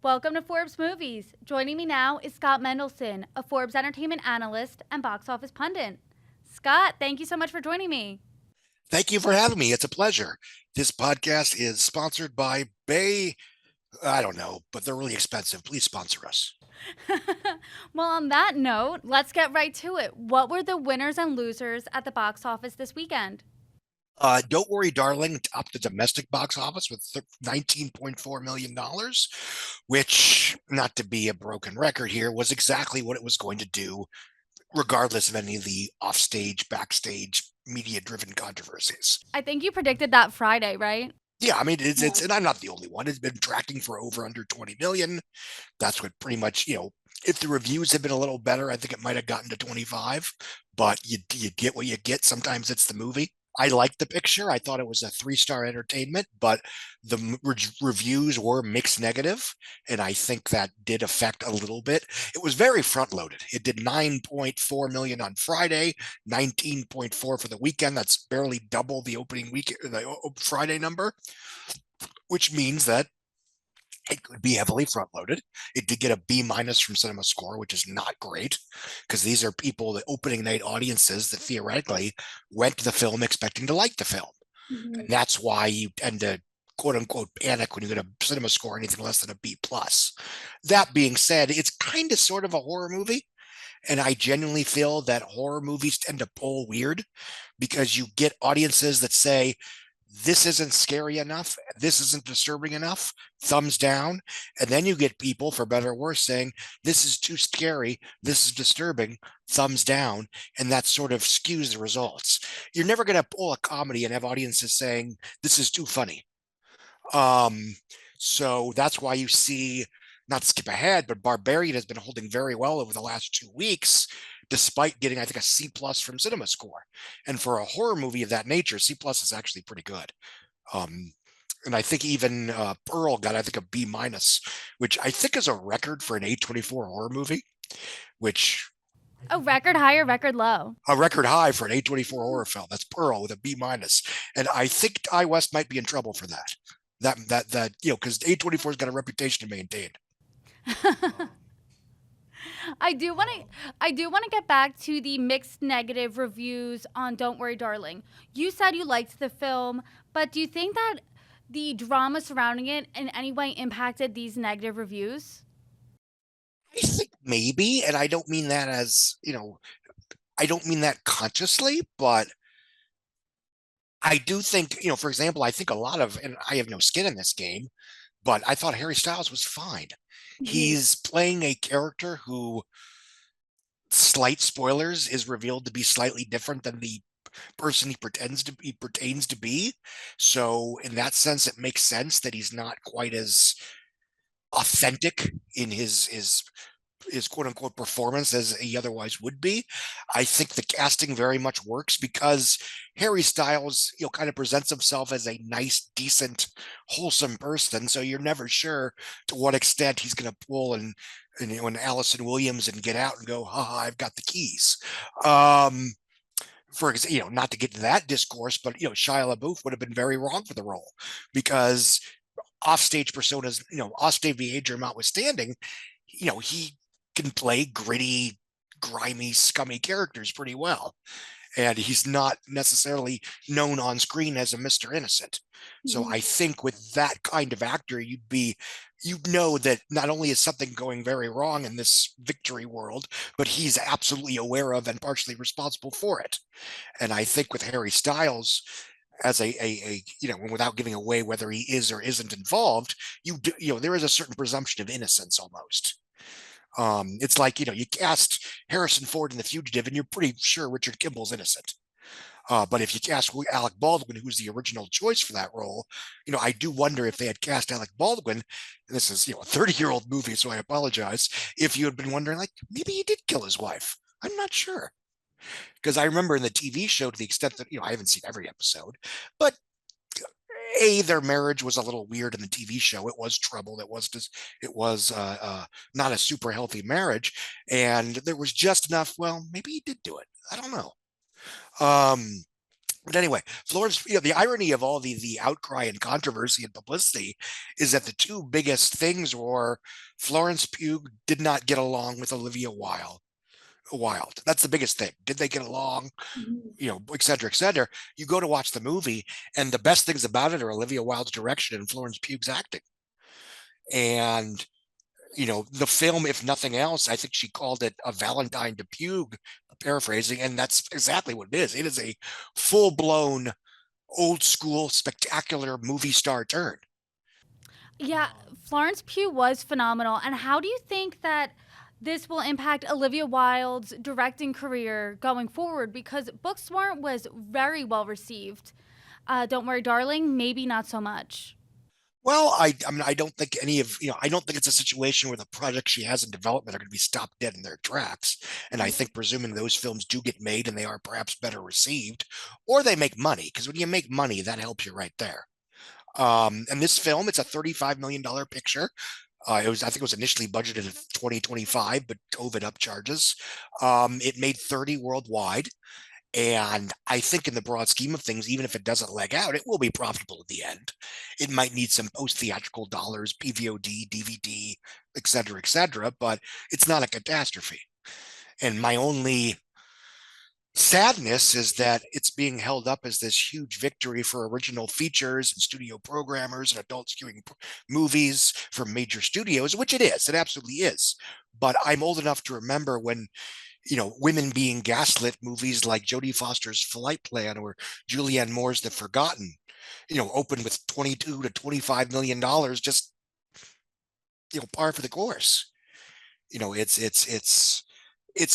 Welcome to Forbes Movies. Joining me now is Scott Mendelson, a Forbes entertainment analyst and box office pundit. Scott, thank you so much for joining me. Thank you for having me. It's a pleasure. This podcast is sponsored by Bay. I don't know, but they're really expensive. Please sponsor us. Well, on that note, let's get right to it. What were the winners and losers at the box office this weekend? Don't Worry, Darling topped the domestic box office with $19.4 million, which, not to be a broken record here, was exactly what it was going to do, regardless of any of the offstage, backstage, media driven controversies. I think you predicted that Friday, right? Yeah, I mean, and I'm not the only one. It's been tracking for over under 20 million. That's what pretty much, if the reviews had been a little better, I think it might have gotten to 25, but you get what you get. Sometimes it's the movie. I liked the picture. I thought it was a 3-star entertainment, but the reviews were mixed negative, and I think that did affect a little bit. It was very front loaded. It did 9.4 million on Friday, 19.4 for the weekend. That's barely double the opening week, the Friday number, which means that it could be heavily front loaded. It did get a B minus from Cinema Score, which is not great because these are people, the opening night audiences that theoretically went to the film expecting to like the film. And that's why you tend to quote unquote panic when you get a Cinema Score anything less than a B plus. That being said, it's kind of sort of a horror movie. And I genuinely feel that horror movies tend to pull weird because you get audiences that say, this isn't scary enough, this isn't disturbing enough, thumbs down. And then you get people, for better or worse, saying, this is too scary, this is disturbing, thumbs down. And that sort of skews the results. You're never going to pull a comedy and have audiences saying, this is too funny. Um, so that's why you see, not to skip ahead, but Barbarian has been holding very well over the last 2 weeks, despite getting, I think, a C plus from Cinema Score. And for a horror movie of that nature, C plus is actually pretty good. Um, and I think even Pearl got, I think, a B minus, which I think is a record for an A24 horror movie, which A record high or record low? a record high for an A24 horror film. That's Pearl with a B minus, and I think Ty West might be in trouble for that. Because A24's got a reputation to maintain. I do want to I do want to get back to the mixed negative reviews on Don't Worry Darling. You said you liked the film, but do you think that the drama surrounding it in any way impacted these negative reviews? I think maybe, and I don't mean that as I don't mean that consciously, but I do think, for example, I think a lot of, and I have no skin in this game, but I thought Harry Styles was fine. He's playing a character who, slight spoilers, is revealed to be slightly different than the person he pertains to be. So in that sense, it makes sense that he's not quite as authentic in his quote unquote performance as he otherwise would be. I think the casting very much works because Harry Styles, kind of presents himself as a nice, decent, wholesome person. So you're never sure to what extent he's going to pull and Allison Williams and Get Out and go, haha, I've got the keys. For example, not to get to that discourse, but Shia LaBeouf would have been very wrong for the role because offstage personas, offstage behavior notwithstanding, he can play gritty, grimy, scummy characters pretty well. And he's not necessarily known on screen as a Mr. Innocent. So I think with that kind of actor, you'd know that not only is something going very wrong in this victory world, but he's absolutely aware of and partially responsible for it. And I think with Harry Styles, as without giving away whether he is or isn't involved, there is a certain presumption of innocence almost. It's like, you cast Harrison Ford in The Fugitive and you're pretty sure Richard Kimball's innocent. But if you cast Alec Baldwin, who's the original choice for that role, I do wonder if they had cast Alec Baldwin, and this is, a 30-year-old movie, so I apologize, if you had been wondering, like, maybe he did kill his wife. I'm not sure. Because I remember in the TV show, to the extent that, I haven't seen every episode, but their marriage was a little weird in the TV show. It was troubled. It was not a super healthy marriage, and there was just enough. Well, maybe he did do it. I don't know. Um, But anyway, Florence, the irony of all the outcry and controversy and publicity is that the two biggest things were Florence Pugh did not get along with Olivia Wilde. That's the biggest thing. Did they get along? Mhm. Et cetera, et cetera. You go to watch the movie, and the best things about it are Olivia Wilde's direction and Florence Pugh's acting. And the film, if nothing else, I think she called it a Valentine to Pugh, paraphrasing, and that's exactly what it is. It is a full-blown, old school, spectacular movie star turn. Yeah, Florence Pugh was phenomenal. And how do you think that this will impact Olivia Wilde's directing career going forward? Because Booksmart was very well received. Don't Worry, Darling, maybe not so much. Well, I mean, I don't think I don't think it's a situation where the projects she has in development are going to be stopped dead in their tracks. And I think presuming those films do get made and they are perhaps better received, or they make money, because when you make money, that helps you right there. And this film, it's a $35 million picture. I think it was initially budgeted at 2025, but COVID upcharges. It made 30 worldwide. And I think in the broad scheme of things, even if it doesn't leg out, it will be profitable at the end. It might need some post-theatrical dollars, PVOD, DVD, et cetera, but it's not a catastrophe. And my only sadness is that it's being held up as this huge victory for original features and studio programmers and adult skewing movies from major studios, which it is. It absolutely is. But I'm old enough to remember when women being gaslit movies like Jodie Foster's Flight Plan or Julianne Moore's The Forgotten, opened with 22 to 25 million dollars, just par for the course. It's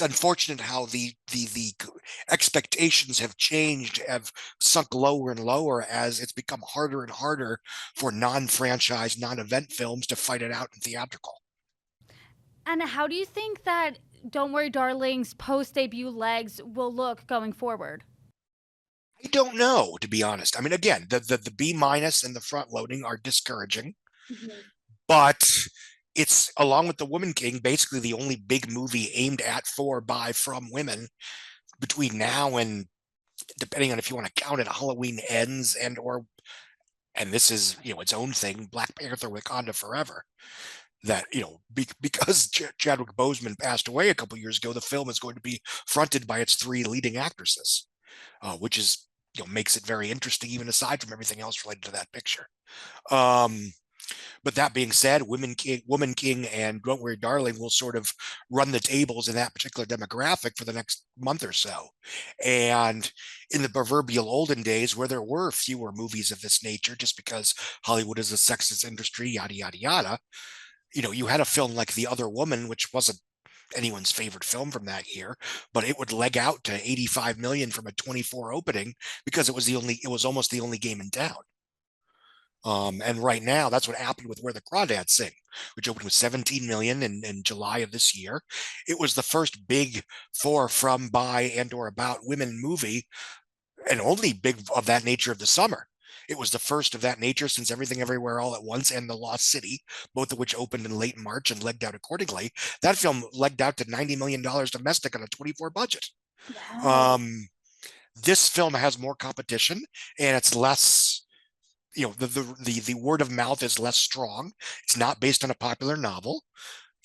unfortunate how the expectations have changed, have sunk lower and lower as it's become harder and harder for non-franchise, non-event films to fight it out in theatrical. And how do you think that Don't Worry, Darling's post debut legs will look going forward? I don't know, to be honest. I mean, again, the B minus and the front loading are discouraging, Mhm. but it's, along with The Woman King, basically the only big movie aimed at, for, by, from women between now and, depending on if you want to count it, Halloween Ends and this is its own thing, Black Panther: Wakanda Forever. That because Chadwick Boseman passed away a couple years ago, the film is going to be fronted by its three leading actresses, which is makes it very interesting, even aside from everything else related to that picture. Um, but that being said, Woman King, and Don't Worry, Darling will sort of run the tables in that particular demographic for the next month or so. And in the proverbial olden days, where there were fewer movies of this nature, just because Hollywood is a sexist industry, yada yada yada, you had a film like The Other Woman, which wasn't anyone's favorite film from that year, but it would leg out to 85 million from a 24 opening because it was almost the only game in town. And right now, that's what happened with Where the Crawdads Sing, which opened with 17 million in July of this year. It was the first big for, from, by, and or about women movie, and only big of that nature of the summer. It was the first of that nature since Everything Everywhere All at Once and The Lost City, both of which opened in late March and legged out accordingly. That film legged out to $90 million domestic on a 24 budget. Wow. Um, this film has more competition, and it's less, the word of mouth is less strong. It's not based on a popular novel.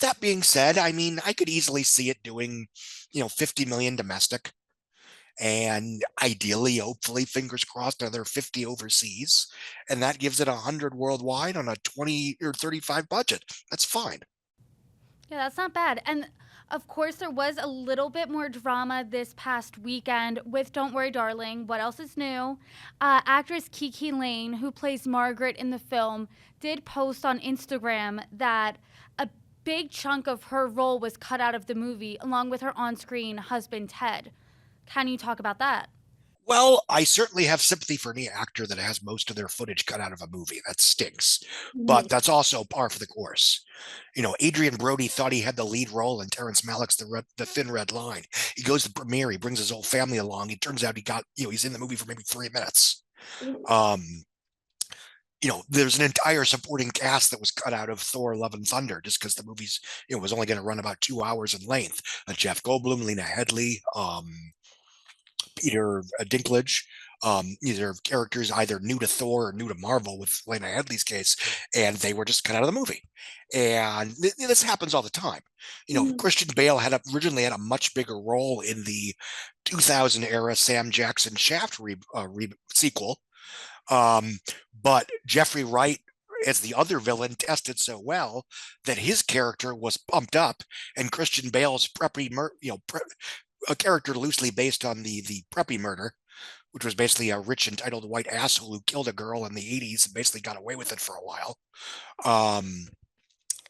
That being said, I mean, I could easily see it doing, 50 million domestic, and ideally, hopefully, fingers crossed, another 50 overseas, and that gives it 100 worldwide on a 20 or 35 budget. That's fine. Yeah, that's not bad. And of course, there was a little bit more drama this past weekend with Don't Worry, Darling. What else is new? Actress Kiki Lane, who plays Margaret in the film, did post on Instagram that a big chunk of her role was cut out of the movie, along with her on screen husband, Ted. Can you talk about that? Well, I certainly have sympathy for any actor that has most of their footage cut out of a movie. That stinks. But Mhm. that's also par for the course. Adrian Brody thought he had the lead role in Terrence Malick's The Thin Red Line. He goes to the premiere, he brings his whole family along. It turns out he's in the movie for maybe 3 minutes. Um, there's an entire supporting cast that was cut out of Thor: Love and Thunder just because the movie's, was only going to run about 2 hours in length. Jeff Goldblum, Lena Headley, Peter Dinklage. These are characters either new to Thor or new to Marvel with Lena Headey's case, and they were just cut out of the movie. And this happens all the time. Mhm. Christian Bale originally had a much bigger role in the 2000 era Sam Jackson Shaft sequel, but Jeffrey Wright as the other villain tested so well that his character was bumped up, and Christian Bale's a character loosely based on the Preppy murder, which was basically a rich entitled white asshole who killed a girl in the 80s and basically got away with it for a while. Um,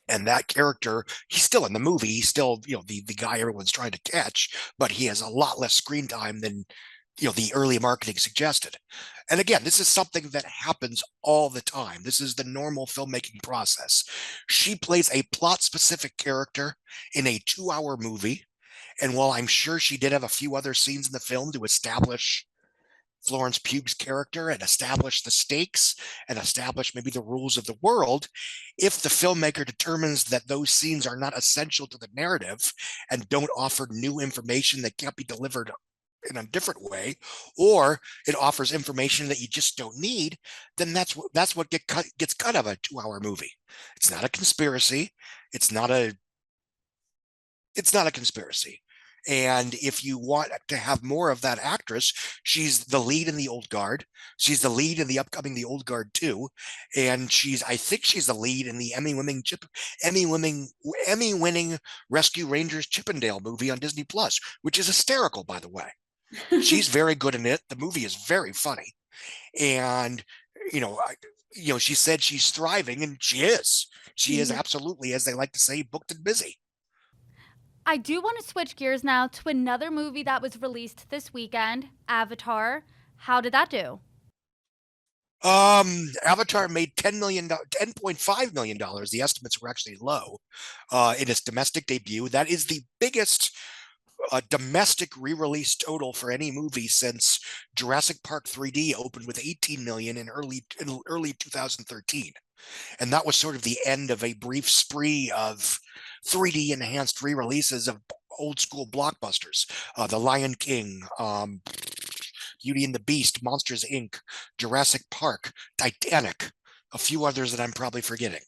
and that character, he's still in the movie. He's still, the guy everyone's trying to catch, but he has a lot less screen time than, the early marketing suggested. And again, this is something that happens all the time. This is the normal filmmaking process. She plays a plot specific character in a 2-hour movie. And while I'm sure she did have a few other scenes in the film to establish Florence Pugh's character and establish the stakes and establish maybe the rules of the world, if the filmmaker determines that those scenes are not essential to the narrative and don't offer new information that can't be delivered in a different way, or it offers information that you just don't need, then that's what gets cut of a 2-hour movie. It's not a conspiracy. It's not a it's not a conspiracy. And if you want to have more of that actress, she's the lead in The Old Guard. She's the lead in the upcoming The Old Guard 2. And I think she's the lead in the Emmy winning Emmy winning Rescue Rangers Chippendale movie on Disney Plus, which is hysterical, by the way. She's very good in it. The movie is very funny. And, you know, I, she said she's thriving, and she is. She is absolutely, as they like to say, booked and busy. I do want to switch gears now to another movie that was released this weekend, Avatar. How did that do? Avatar made $10.5 million. The estimates were actually low in its domestic debut. That is the biggest domestic re-release total for any movie since Jurassic Park 3D opened with 18 million in early 2013. And that was sort of the end of a brief spree of 3D enhanced re-releases of old school blockbusters. The Lion King, Beauty and the Beast, Monsters Inc., Jurassic Park, Titanic, a few others that I'm probably forgetting.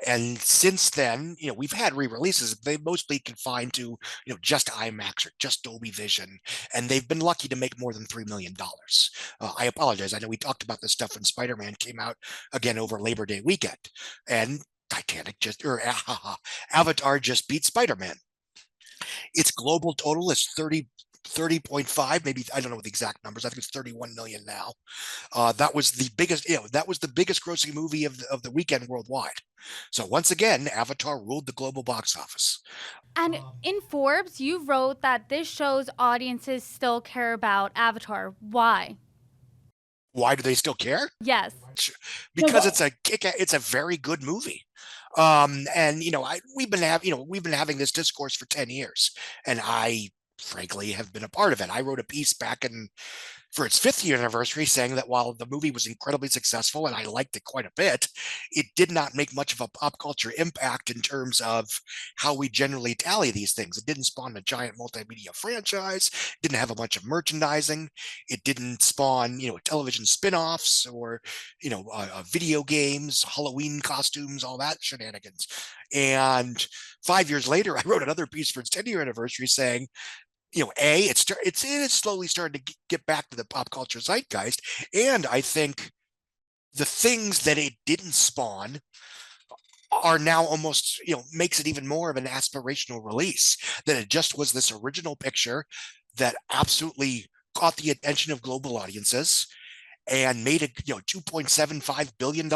And since then, we've had re-releases. They mostly confined to, just IMAX or just Dolby Vision, and they've been lucky to make more than $3 million. I apologize. I know we talked about this stuff when Spider-Man came out again over Labor Day weekend, and Avatar just beat Spider-Man. Its global total is 30.5, maybe I don't know the exact numbers. I think it's 31 million now. That was the biggest, grossing movie of the weekend worldwide. So once again, Avatar ruled the global box office. And in Forbes, you wrote that this shows audiences still care about Avatar. Why? Why do they still care? Yes. Because it's a very good movie. And we've been having this discourse for 10 years, and I frankly have been a part of it. I wrote a piece back for its 5th year anniversary saying that while the movie was incredibly successful and I liked it quite a bit, it did not make much of a pop culture impact in terms of how we generally tally these things. It didn't spawn a giant multimedia franchise, didn't have a bunch of merchandising, it didn't spawn, television spin-offs or, video games, Halloween costumes, all that shenanigans. And 5 years later, I wrote another piece for its 10-year anniversary saying, it is slowly starting to get back to the pop culture zeitgeist. And I think the things that it didn't spawn are now almost, makes it even more of an aspirational release, that it just was this original picture that absolutely caught the attention of global audiences and made it, $2.75 billion,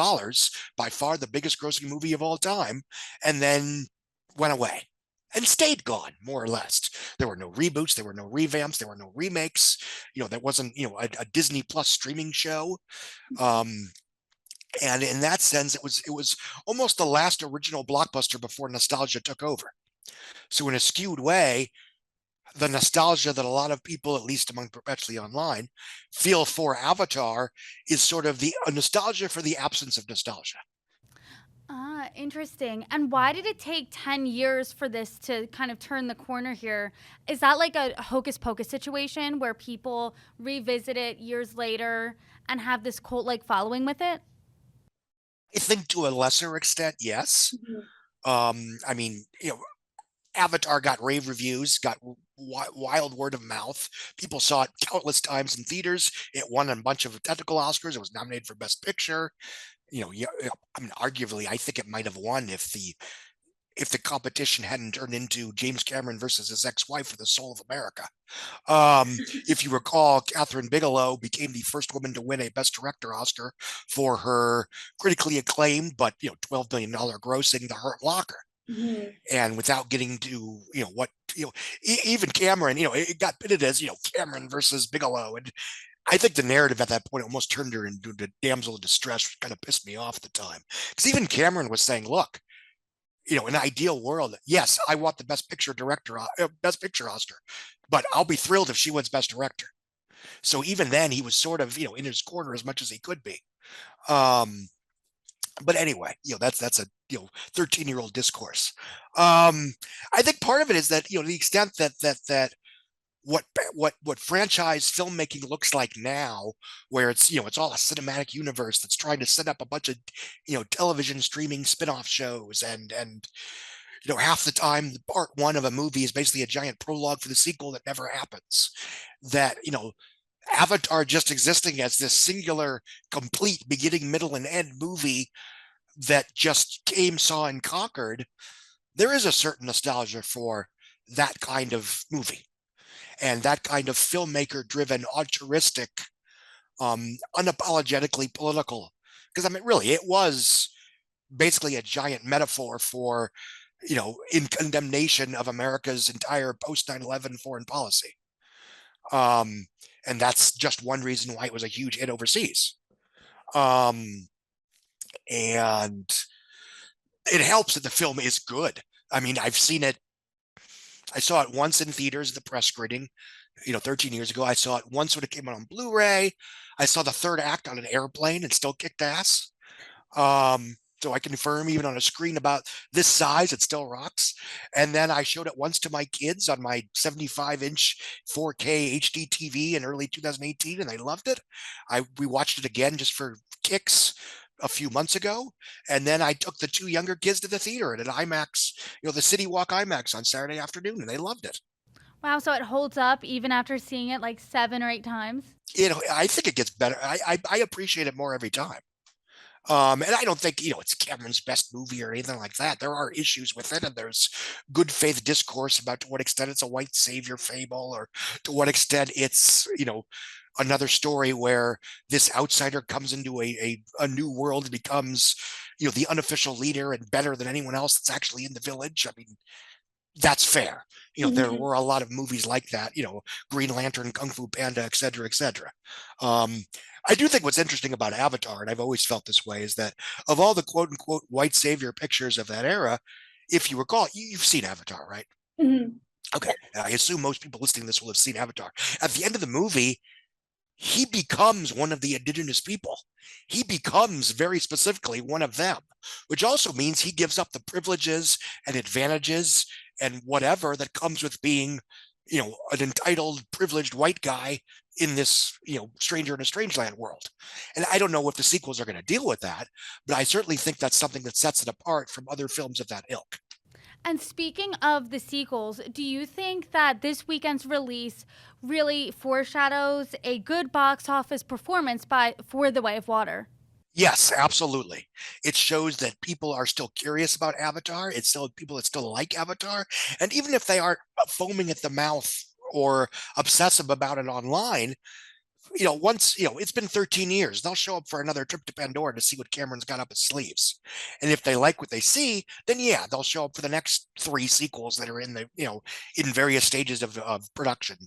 by far the biggest grossing movie of all time, and then went away and stayed gone, more or less. There were no reboots, there were no revamps, there were no remakes. There wasn't, a Disney Plus streaming show. And in that sense, it was almost the last original blockbuster before nostalgia took over. So in a skewed way, the nostalgia that a lot of people, at least among perpetually online, feel for Avatar is sort of a nostalgia for the absence of nostalgia. Ah, interesting. And why did it take 10 years for this to kind of turn the corner here? Is that like a hocus pocus situation where people revisit it years later and have this cult like following with it? I think to a lesser extent, yes. Mhm. I mean, Avatar got rave reviews, got wild word of mouth. People saw it countless times in theaters. It won a bunch of technical Oscars. It was nominated for Best Picture. Yeah, I mean, arguably, I think it might have won if the competition hadn't turned into James Cameron versus his ex-wife for the Soul of America. If you recall, Catherine Bigelow became the first woman to win a Best Director Oscar for her critically acclaimed but $12 billion grossing The Hurt Locker. Mhm. And without getting to what even Cameron, it got pitted as Cameron versus Bigelow, and I think the narrative at that point almost turned her into the damsel of distress, which kind of pissed me off at the time. Because even Cameron was saying, "Look, in an ideal world, yes, I want the best picture Oscar, but I'll be thrilled if she wins best director." So even then, he was sort of in his corner as much as he could be. Um, but anyway, that's a 13-year-old discourse. I think part of it is that the extent that what franchise filmmaking looks like now, where it's all a cinematic universe that's trying to set up a bunch of television streaming spin-off shows, and half the time the part one of a movie is basically a giant prologue for the sequel that never happens. That Avatar just existing as this singular, complete beginning, middle, and end movie that just came, saw, and conquered. There is a certain nostalgia for that kind of movie and that kind of filmmaker driven, altruistic, unapologetically political. Because I mean, really, it was basically a giant metaphor for, in condemnation of America's entire post 9/11 foreign policy. Um, and that's just one reason why it was a huge hit overseas. Um, and it helps that the film is good. I mean, I saw it once in theaters, the press screening, 13 years ago. I saw it once when it came out on Blu-ray. I saw the third act on an airplane and still kicked ass. So I confirm, even on a screen about this size, it still rocks. And then I showed it once to my kids on my 75-inch 4K HD TV in early 2018, and they loved it. We watched it again just for kicks a few months ago, and then I took the two younger kids to the theater at an IMAX, the City Walk IMAX on Saturday afternoon, and they loved it. Wow, so it holds up even after seeing it like 7 or 8 times? I think it gets better. I appreciate it more every time. And I don't think, it's Cameron's best movie or anything like that. There are issues with it, and there's good faith discourse about to what extent it's a white savior fable, or to what extent it's, another story where this outsider comes into a new world and becomes, the unofficial leader and better than anyone else that's actually in the village. I mean, that's fair. There Mhm. were a lot of movies like that, Green Lantern, Kung Fu Panda, et cetera, et cetera. Um, I do think what's interesting about Avatar, and I've always felt this way, is that of all the quote unquote white savior pictures of that era, if you recall, you've seen Avatar, right? Mhm. Okay. I assume most people listening to this will have seen Avatar. At the end of the movie, he becomes one of the indigenous people. He becomes very specifically one of them, which also means he gives up the privileges and advantages and whatever that comes with being, an entitled, privileged white guy in this, stranger in a strange land world. And I don't know if the sequels are going to deal with that, but I certainly think that's something that sets it apart from other films of that ilk. And speaking of the sequels, do you think that this weekend's release really foreshadows a good box office performance by For the Way of Water? Yes, absolutely. It shows that people are still curious about Avatar. It's still people that still like Avatar. And even if they aren't foaming at the mouth or obsessive about it online, once, it's been 13 years, they'll show up for another trip to Pandora to see what Cameron's got up his sleeves. And if they like what they see, then yeah, they'll show up for the next three sequels that are in in various stages of production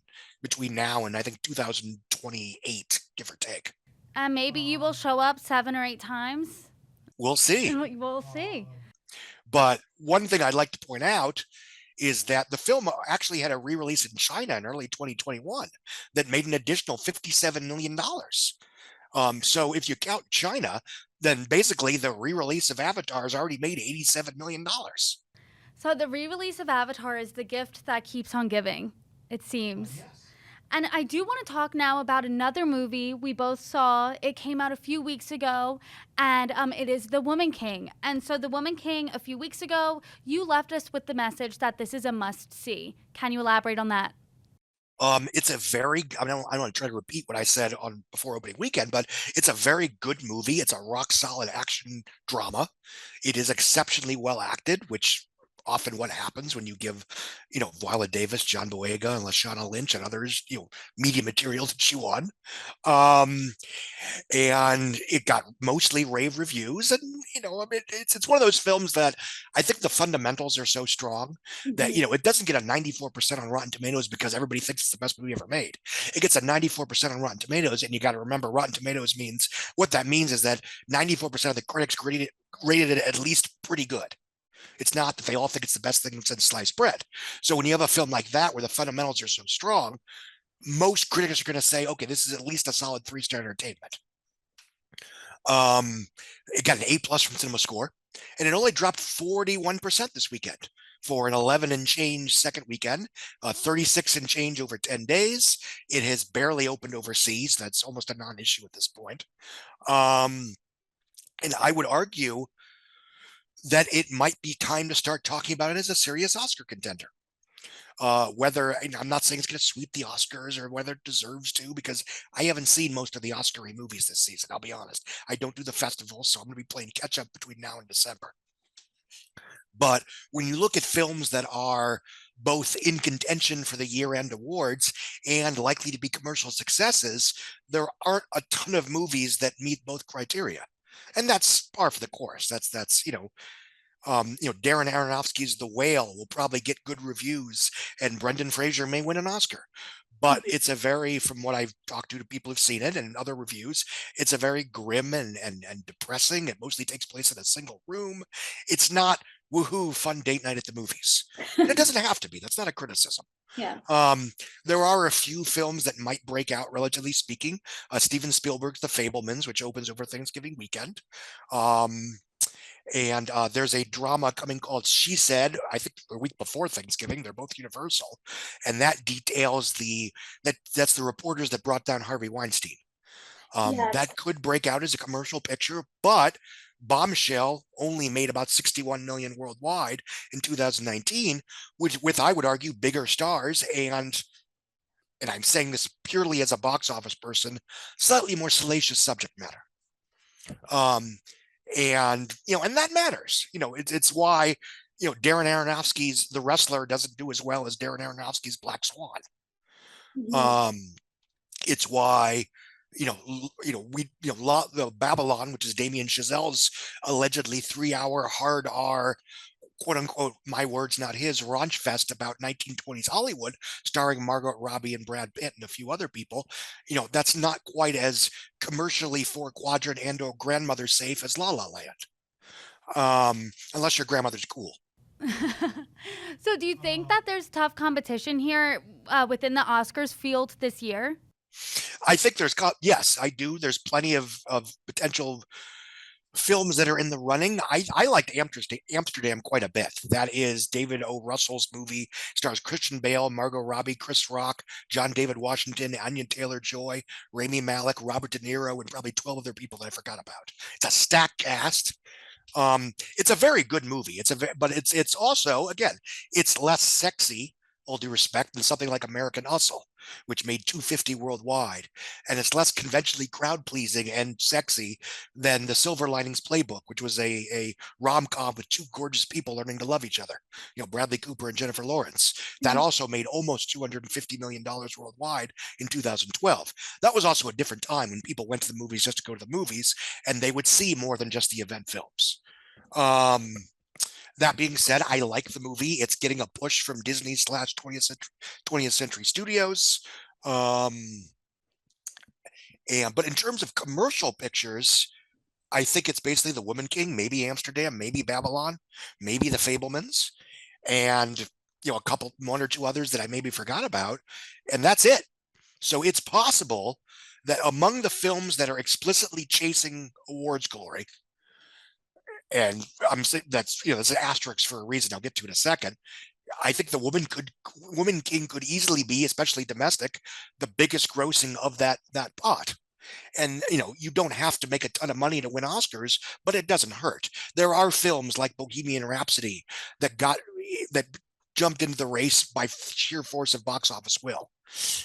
between now and I think 2028, give or take. And maybe you will show up 7 or 8 times? We'll see. We'll see. But one thing I'd like to point out is that the film actually had a re-release in China in early 2021 that made an additional $57 million. So if you count China, then basically the re-release of Avatar has already made $87 million. So the re-release of Avatar is the gift that keeps on giving, it seems. And I do want to talk now about another movie we both saw. It came out a few weeks ago, and it is The Woman King. And so, The Woman King, a few weeks ago, you left us with the message that this is a must see. Can you elaborate on that? It's a very, I don't want to try to repeat what I said on before opening weekend, but it's a very good movie. It's a rock solid action drama. It is exceptionally well acted, which often what happens when you give, Viola Davis, John Boyega, and Lashana Lynch and others, media material to chew on. Um, and it got mostly rave reviews. And it's one of those films that I think the fundamentals are so strong that Mhm. it doesn't get a 94% on Rotten Tomatoes because everybody thinks it's the best movie ever made. It gets a 94% on Rotten Tomatoes, and you got to remember Rotten Tomatoes means what that means is that 94% of the critics rated it at least pretty good. It's not that they all think it's the best thing since sliced bread. So when you have a film like that where the fundamentals are so strong, most critics are going to say, okay, this is at least a solid 3-star entertainment. Um, it got an A+ from Cinema Score, and it only dropped 41% this weekend for an 11 and change second weekend, 36 and change over 10 days. It has barely opened overseas. That's almost a non-issue at this point. Um, and I would argue that it might be time to start talking about it as a serious Oscar contender. Whether I'm not saying it's going to sweep the Oscars or whether it deserves to, because I haven't seen most of the Oscar movies this season. I'll be honest. I don't do the festival, so I'm going to be playing catch up between now and December. But when you look at films that are both in contention for the year-end awards and likely to be commercial successes, there aren't a ton of movies that meet both criteria, and that's par for the course. That's Darren Aronofsky's The Whale will probably get good reviews, and Brendan Fraser may win an Oscar. But it's a very, from what I've talked to people who've seen it and other reviews, it's a very grim and depressing. It mostly takes place in a single room. It's not woohoo fun date night at the movies, and it doesn't have to be. That's not a criticism. Yeah. Um, there are a few films that might break out, relatively speaking. Steven Spielberg's The Fablemans, which opens over Thanksgiving weekend. Um, and there's a drama coming called She Said, I think the week before Thanksgiving. They're both Universal, and that details that's the reporters that brought down Harvey Weinstein. Yes. That could break out as a commercial picture, but Bombshell only made about 61 million worldwide in 2019, which with I would argue bigger stars and I'm saying this purely as a box office person, slightly more salacious subject matter. Um, and that matters. It's why Darren Aronofsky's The Wrestler doesn't do as well as Darren Aronofsky's Black Swan. Mhm. Um, it's why the Babylon, which is Damien Chazelle's allegedly 3-hour hard R, quote unquote, my words not his, raunch fest about 1920s Hollywood, starring Margot Robbie and Brad Pitt and a few other people. That's not quite as commercially 4-quadrant and or grandmother safe as La La Land. Unless your grandmother's cool. So, do you think that there's tough competition here within the Oscars field this year? I think yes, I do. There's plenty of potential films that are in the running. I liked Amsterdam quite a bit. That is David O. Russell's movie. Stars Christian Bale, Margot Robbie, Chris Rock, John David Washington, Anya Taylor-Joy, Rami Malek, Robert De Niro, and probably 12 other people that I forgot about. It's a stacked cast. It's a very good movie. But it's also, again, it's less sexy, all due respect, than something like American Hustle, which made 250 worldwide, and it's less conventionally crowd pleasing and sexy than The Silver Linings Playbook, which was a rom com with two gorgeous people learning to love each other. Bradley Cooper and Jennifer Lawrence. That Mhm. also made almost $250 million worldwide in 2012. That was also a different time when people went to the movies just to go to the movies, and they would see more than just the event films. Um, that being said, I like the movie. It's getting a push from Disney slash 20th Century Studios. Um, but in terms of commercial pictures, I think it's basically The Woman King, maybe Amsterdam, maybe Babylon, maybe The Fablemans, and one or two others that I maybe forgot about, and that's it. So it's possible that among the films that are explicitly chasing awards glory, and I'm saying that's that's an asterisk for a reason I'll get to in a second. I think the Woman King could easily be, especially domestic, the biggest grossing of that pot. And you don't have to make a ton of money to win Oscars, but it doesn't hurt. There are films like Bohemian Rhapsody that jumped into the race by sheer force of box office will.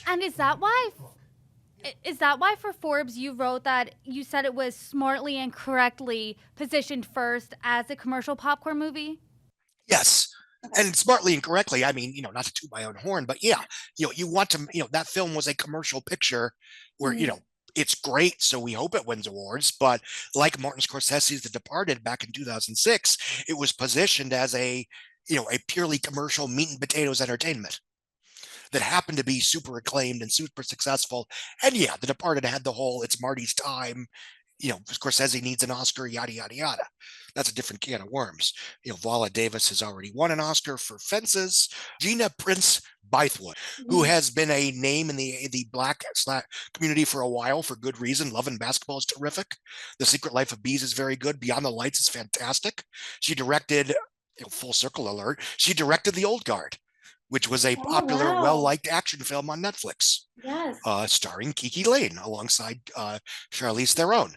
And is that why for Forbes you wrote that you said it was smartly and correctly positioned first as a commercial popcorn movie? Yes. And smartly and correctly, I mean, not to toot my own horn, but yeah, you want to, that film was a commercial picture where, it's great. So we hope it wins awards. But like Martin Scorsese's The Departed back in 2006, it was positioned as a purely commercial meat and potatoes entertainment that happened to be super acclaimed and super successful. And yeah, The Departed had the whole "it's Marty's time," Scorsese needs an Oscar, yada yada yada. That's a different can of worms. Viola Davis has already won an Oscar for Fences. Gina Prince Bythewood, who has been a name in the Black community for a while for good reason. Love and Basketball is terrific. The Secret Life of Bees is very good. Beyond the Lights is fantastic. She directed, full circle alert, she directed The Old Guard, which was a Oh, popular, wow. well-liked action film on Netflix, Yes. starring Kiki Lane alongside Charlize Theron.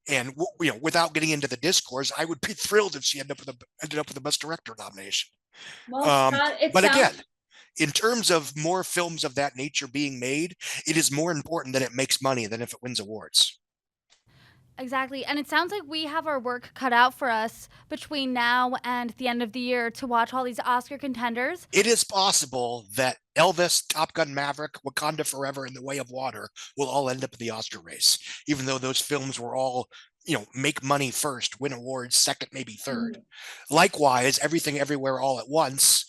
And without getting into the discourse, I would be thrilled if she ended up with a Best Director nomination. Well, Scott, it But sounds again, in terms of more films of that nature being made, it is more important that it makes money than if it wins awards. Exactly. And it sounds like we have our work cut out for us between now and the end of the year to watch all these Oscar contenders. It is possible that Elvis, Top Gun Maverick, Wakanda Forever, and The Way of Water will all end up in the Oscar race, even though those films were all, make money first, win awards second, maybe third. Likewise, Everything Everywhere All at Once,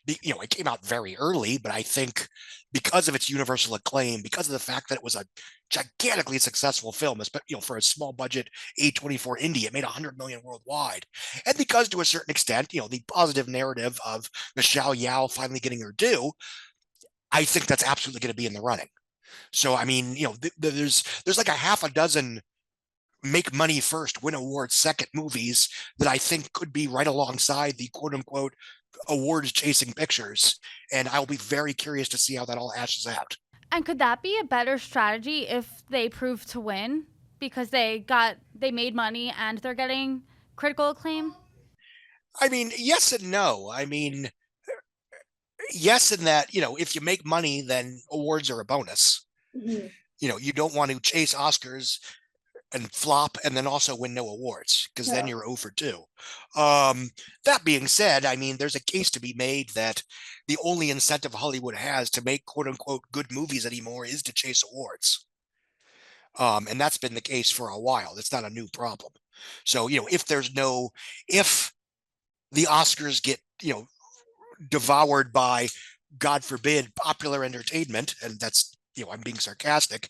it came out very early, but I think because of its universal acclaim, because of the fact that it was a gigantically successful film, for a small budget A24 indie, it made 100 million worldwide. And because to a certain extent, the positive narrative of Michelle Yeoh finally getting her due, I think that's absolutely going to be in the running. So, I mean, there's like a half a dozen make money first, win awards second movies that I think could be right alongside the quote unquote awards chasing pictures. And I'll be very curious to see how that all hashes out. And could that be a better strategy if they prove to win because they made money and they're getting critical acclaim? I mean, yes and no. I mean, yes, in that, if you make money, then awards are a bonus. You don't want to chase Oscars and flop and then also win no awards, because then you're 0 for 2. That being said, I mean, there's a case to be made that the only incentive Hollywood has to make quote unquote good movies anymore is to chase awards. And that's been the case for a while. It's not a new problem. So, if the Oscars get, devoured by, God forbid, popular entertainment, and that's, I'm being sarcastic,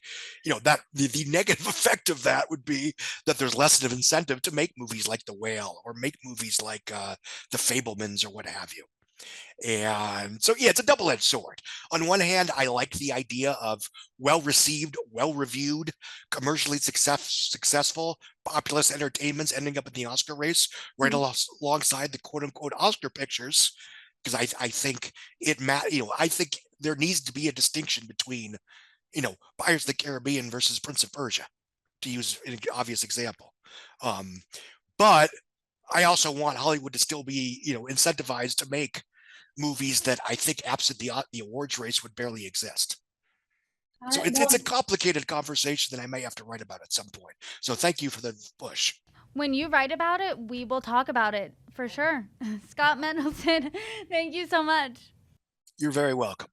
that the negative effect of that would be that there's less of an incentive to make movies like The Whale or make movies like The Fabelmans or what have you. And so, yeah, it's a double-edged sword. On one hand, I like the idea of well-received, well-reviewed, commercially successful, populist entertainments ending up in the Oscar race right alongside the quote-unquote Oscar pictures, because I think I think there needs to be a distinction between, Pirates of the Caribbean versus Prince of Persia, to use an obvious example. But I also want Hollywood to still be, incentivized to make movies that I think, absent the awards race, would barely exist. So it's a complicated conversation that I may have to write about at some point. So thank you for the push. When you write about it, we will talk about it for sure. Scott Mendelson, thank you so much. You're very welcome.